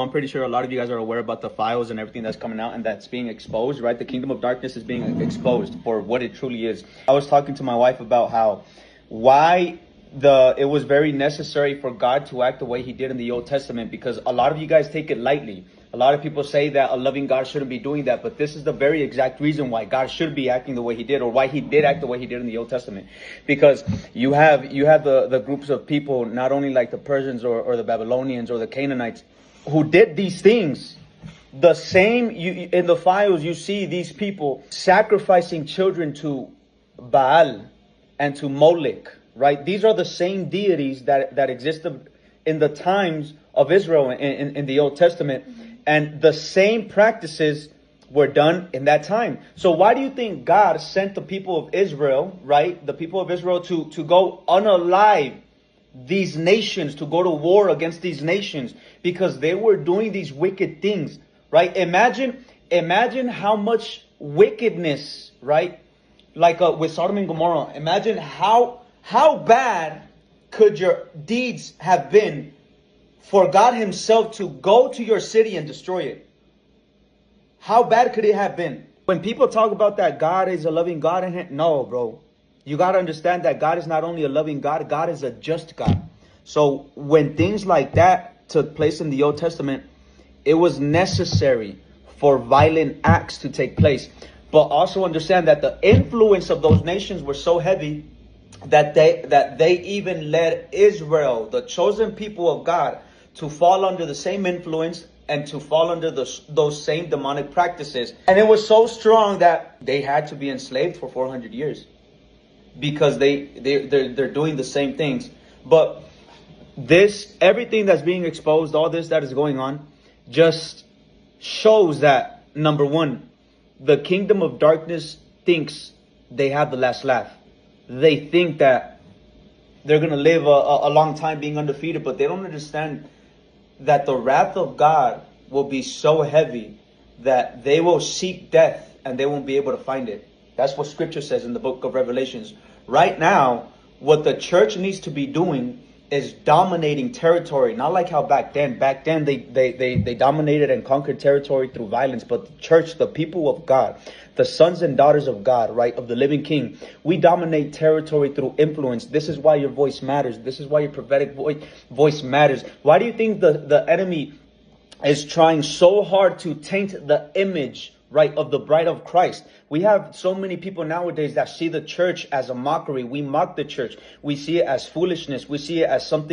I'm pretty sure a lot of you guys are aware about the files and everything that's coming out and that's being exposed, right? The kingdom of darkness is being exposed for what it truly is. I was talking to my wife about why it was very necessary for God to act the way he did in the Old Testament, because a lot of you guys take it lightly. A lot of people say that a loving God shouldn't be doing that, but this is the very exact reason why God should be acting the way he did, or why he did act the way he did in the Old Testament. Because you have the groups of people, not only like the Persians or the Babylonians or the Canaanites, who did these things. The same, in the files, you see these people sacrificing children to Baal and to Molech, right? These are the same deities that existed in the times of Israel in the Old Testament. And the same practices were done in that time. So why do you think God sent the people of Israel, right? The people of Israel to go unalive these nations, to go to war against these nations, because they were doing these wicked things, right? Imagine how much wickedness, right? Like with Sodom and Gomorrah. Imagine how bad could your deeds have been for God himself to go to your city and destroy it. How bad could it have been? When people talk about that God is a loving God, no, bro. You got to understand that God is not only a loving God, God is a just God. So when things like that took place in the Old Testament, it was necessary for violent acts to take place. But also understand that the influence of those nations were so heavy that they even led Israel, the chosen people of God, to fall under the same influence and to fall under those same demonic practices. And it was so strong that they had to be enslaved for 400 years. Because they're doing the same things. But everything that's being exposed, all this that is going on, just shows that, number one, the kingdom of darkness thinks they have the last laugh. They think that they're going to live a long time being undefeated, but they don't understand that the wrath of God will be so heavy that they will seek death and they won't be able to find it. That's what scripture says in the book of Revelations. Right now, what the church needs to be doing is dominating territory. Not like how back then they dominated and conquered territory through violence. But the church, the people of God, the sons and daughters of God, right, of the living King, we dominate territory through influence. This is why your voice matters. This is why your prophetic voice matters. Why do you think the enemy is trying so hard to taint the image, right, of the bride of Christ? We have so many people nowadays that see the church as a mockery. We mock the church. We see it as foolishness. We see it as something